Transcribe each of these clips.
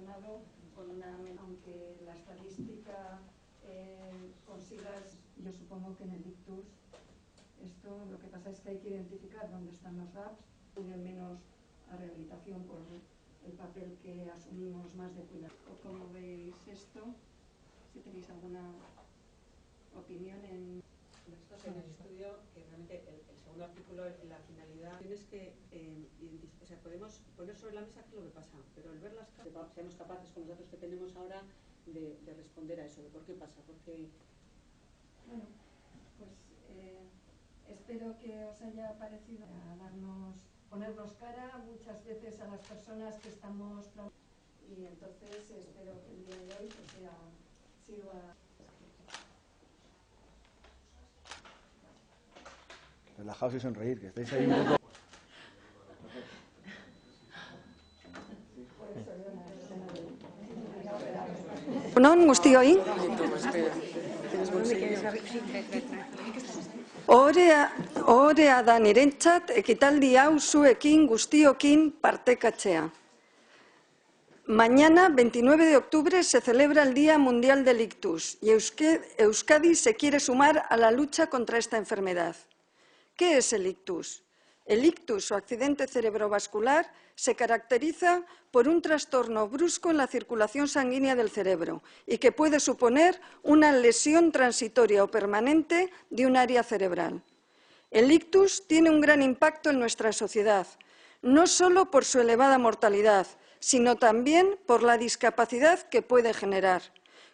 relacionado con aunque la estadística consigas, yo supongo que en el ictus, esto lo que pasa es que hay que identificar dónde están los gaps, tienen menos a rehabilitación por el papel que asumimos más de cuidado. ¿Cómo veis esto? Si tenéis alguna opinión en... Nosotros en el estudio, que realmente el segundo artículo, la finalidad es que podemos poner sobre la mesa qué es lo que pasa, pero al ver las causas, seamos capaces con los datos que tenemos ahora de responder a eso, de por qué pasa, porque... Bueno, pues espero que os haya parecido ponernos cara muchas veces a las personas que estamos... Y entonces espero que el día de hoy pues, sirva... Relajaos y sonreír, que estáis ahí un poco... Non guztioi. Ohorea da nirentzat ekitaldi hau zuekin guztiokin partekatzea. Mañana, 29 de octubre, se celebra el Día Mundial del Ictus y Euskadi se quiere sumar a la lucha contra esta enfermedad. ¿Qué es el ictus? El ictus o accidente cerebrovascular se caracteriza por un trastorno brusco en la circulación sanguínea del cerebro y que puede suponer una lesión transitoria o permanente de un área cerebral. El ictus tiene un gran impacto en nuestra sociedad, no solo por su elevada mortalidad, sino también por la discapacidad que puede generar.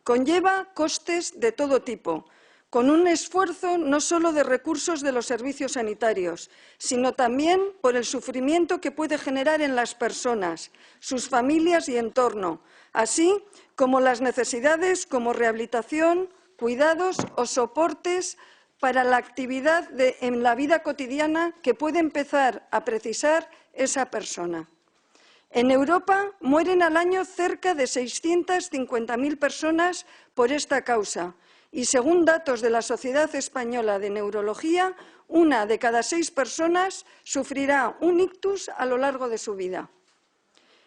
Conlleva costes de todo tipo, con un esfuerzo no solo de recursos de los servicios sanitarios, sino también por el sufrimiento que puede generar en las personas, sus familias y entorno, así como las necesidades como rehabilitación, cuidados o soportes para la actividad en la vida cotidiana que puede empezar a precisar esa persona. En Europa mueren al año cerca de 650.000 personas por esta causa y, según datos de la Sociedad Española de Neurología, 1 de cada 6 personas sufrirá un ictus a lo largo de su vida.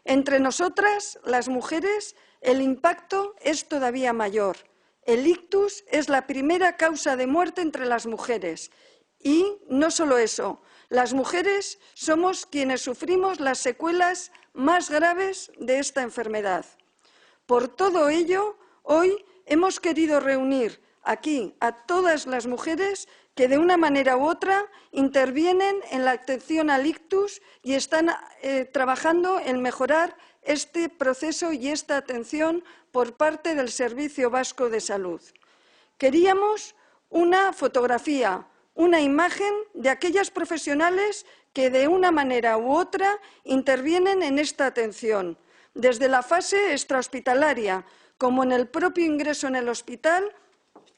Entre nosotras, las mujeres, el impacto es todavía mayor. El ictus es la primera causa de muerte entre las mujeres. Y no solo eso, las mujeres somos quienes sufrimos las secuelas más graves de esta enfermedad. Por todo ello, hoy hemos querido reunir aquí a todas las mujeres que de una manera u otra intervienen en la atención al ictus y están trabajando en mejorar este proceso y esta atención por parte del Servicio Vasco de Salud. Queríamos una fotografía, una imagen de aquellas profesionales que de una manera u otra intervienen en esta atención, desde la fase extrahospitalaria, como en el propio ingreso en el hospital,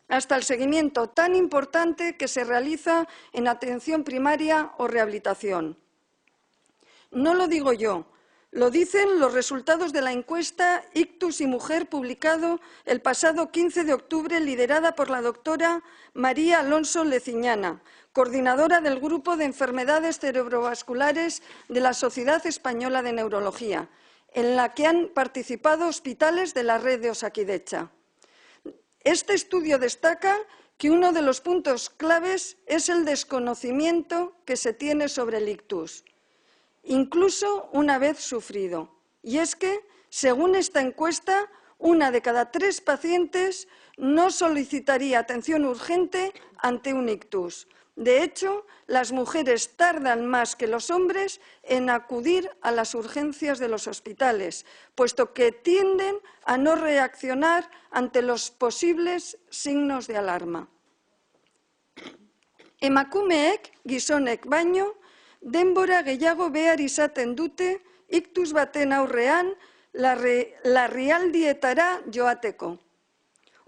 hasta el seguimiento tan importante que se realiza en atención primaria o rehabilitación. No lo digo yo, lo dicen los resultados de la encuesta Ictus y Mujer publicado el pasado 15 de octubre, liderada por la doctora María Alonso Leciñana, coordinadora del Grupo de Enfermedades Cerebrovasculares de la Sociedad Española de Neurología, en la que han participado hospitales de la red de Osakidetza. Este estudio destaca que uno de los puntos claves es el desconocimiento que se tiene sobre el ictus, incluso una vez sufrido. Y es que, según esta encuesta, 1 de cada 3 pacientes no solicitaría atención urgente ante un ictus. De hecho, las mujeres tardan más que los hombres en acudir a las urgencias de los hospitales, puesto que tienden a no reaccionar ante los posibles signos de alarma. Emakumeek, gizonek baino, denbora gehiago behar izaten dute ictus baten aurrean larrialdietara joateko.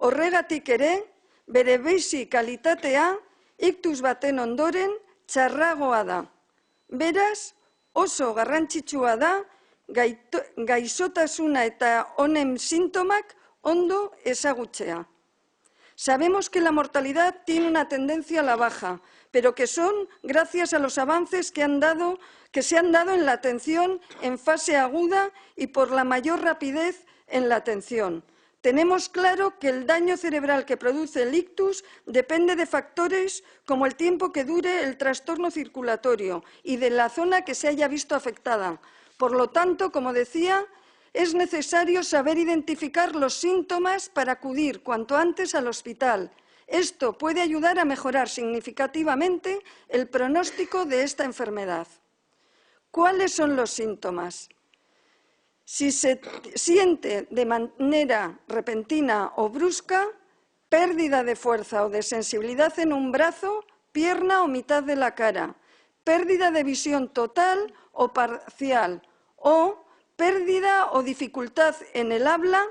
Horregatik ere, bere bizi kalitatea ictus baten ondoren txarragoa da. Beraz, oso garrantzitsua da gaixotasuna eta honen sintomak ondo ezagutzea. Sabemos que la mortalidad tiene una tendencia a la baja, pero que son gracias a los avances que se han dado en la atención en fase aguda y por la mayor rapidez en la atención. Tenemos claro que el daño cerebral que produce el ictus depende de factores como el tiempo que dure el trastorno circulatorio y de la zona que se haya visto afectada. Por lo tanto, como decía, es necesario saber identificar los síntomas para acudir cuanto antes al hospital. Esto puede ayudar a mejorar significativamente el pronóstico de esta enfermedad. ¿Cuáles son los síntomas? Si se siente de manera repentina o brusca, pérdida de fuerza o de sensibilidad en un brazo, pierna o mitad de la cara, pérdida de visión total o parcial o pérdida o dificultad en el habla,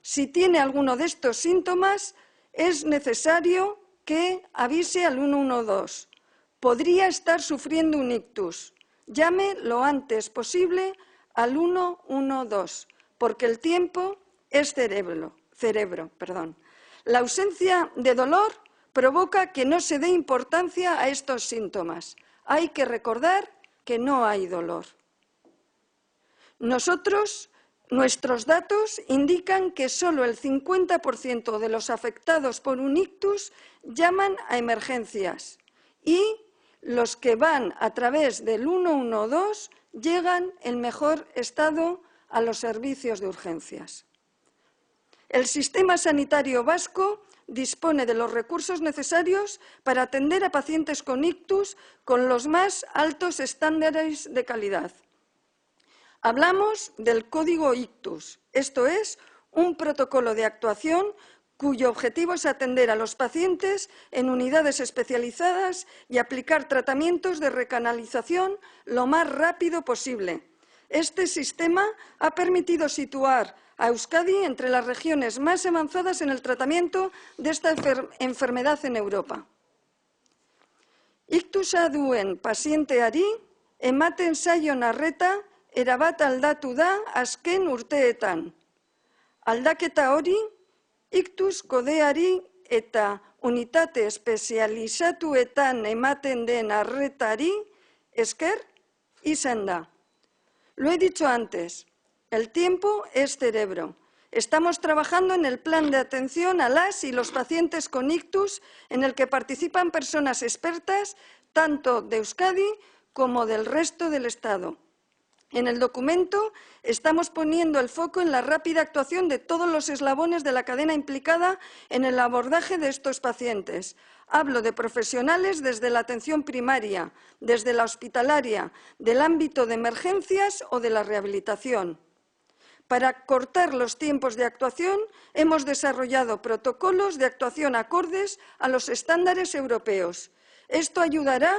si tiene alguno de estos síntomas, es necesario que avise al 112. Podría estar sufriendo un ictus. Llame lo antes posible al 112, porque el tiempo es cerebro. La ausencia de dolor provoca que no se dé importancia a estos síntomas. Hay que recordar que no hay dolor. Nuestros datos indican que solo el 50% de los afectados por un ictus llaman a emergencias y los que van a través del 112 llegan en mejor estado a los servicios de urgencias. El sistema sanitario vasco dispone de los recursos necesarios para atender a pacientes con ictus con los más altos estándares de calidad. Hablamos del Código Ictus, esto es, un protocolo de actuación cuyo objetivo es atender a los pacientes en unidades especializadas y aplicar tratamientos de recanalización lo más rápido posible. Este sistema ha permitido situar a Euskadi entre las regiones más avanzadas en el tratamiento de esta enfermedad en Europa. Iktusa duen pazienteari ematen zaion arreta erabat aldatu da azken urteetan. Aldaketa hori, iktus kodeari eta unitate espezializatuetan ematen den arretari esker izan da. Lo he dicho antes, el tiempo es cerebro. Estamos trabajando en el plan de atención a las y los pacientes con ictus en el que participan personas expertas tanto de Euskadi como del resto del Estado. En el documento estamos poniendo el foco en la rápida actuación de todos los eslabones de la cadena implicada en el abordaje de estos pacientes. Hablo de profesionales desde la atención primaria, desde la hospitalaria, del ámbito de emergencias o de la rehabilitación. Para cortar los tiempos de actuación, hemos desarrollado protocolos de actuación acordes a los estándares europeos. Esto ayudará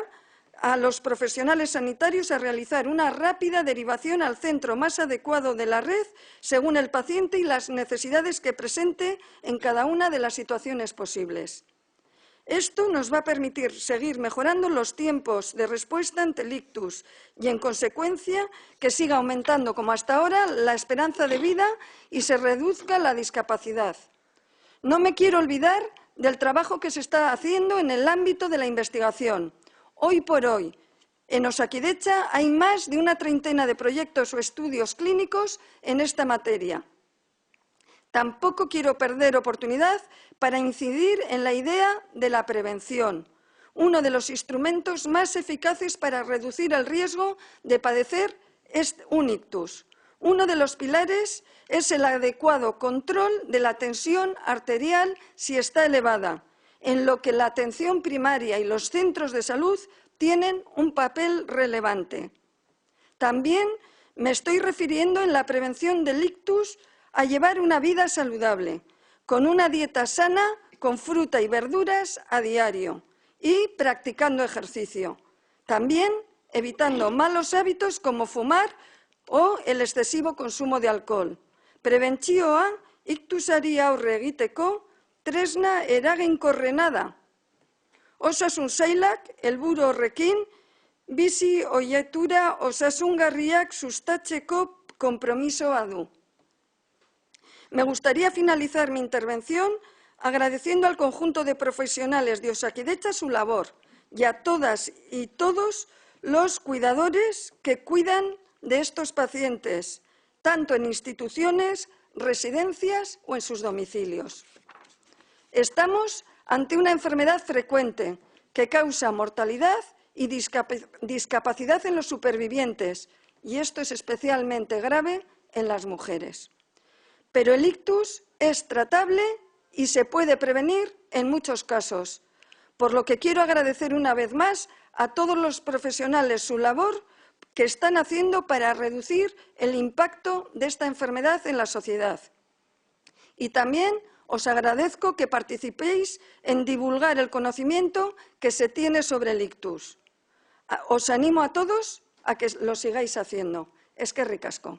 a los profesionales sanitarios a realizar una rápida derivación al centro más adecuado de la red según el paciente y las necesidades que presente en cada una de las situaciones posibles. Esto nos va a permitir seguir mejorando los tiempos de respuesta ante el ictus y, en consecuencia, que siga aumentando, como hasta ahora, la esperanza de vida y se reduzca la discapacidad. No me quiero olvidar del trabajo que se está haciendo en el ámbito de la investigación. Hoy por hoy, en Osakidetza hay más de una treintena de proyectos o estudios clínicos en esta materia. Tampoco quiero perder oportunidad para incidir en la idea de la prevención, uno de los instrumentos más eficaces para reducir el riesgo de padecer un ictus. Uno de los pilares es el adecuado control de la tensión arterial si está elevada, en lo que la atención primaria y los centros de salud tienen un papel relevante. También me estoy refiriendo en la prevención del ictus a llevar una vida saludable, con una dieta sana, con fruta y verduras a diario y practicando ejercicio. También evitando malos hábitos como fumar o el excesivo consumo de alcohol. Prebentzioa iktusari aurre egiteko tresna eraginkorrena da. Osasun sailak helburu horrekin bizi ohitura osasungarriak sustatzeko konpromisoa du. Me gustaría finalizar mi intervención agradeciendo al conjunto de profesionales de Osakidetza su labor, y a todas y todos los cuidadores que cuidan de estos pacientes, tanto en instituciones, residencias o en sus domicilios. Estamos ante una enfermedad frecuente que causa mortalidad y discapacidad en los supervivientes, y esto es especialmente grave en las mujeres. Pero el ictus es tratable y se puede prevenir en muchos casos, por lo que quiero agradecer una vez más a todos los profesionales su labor que están haciendo para reducir el impacto de esta enfermedad en la sociedad. Y también os agradezco que participéis en divulgar el conocimiento que se tiene sobre el ictus. Os animo a todos a que lo sigáis haciendo. Eskerrik asko.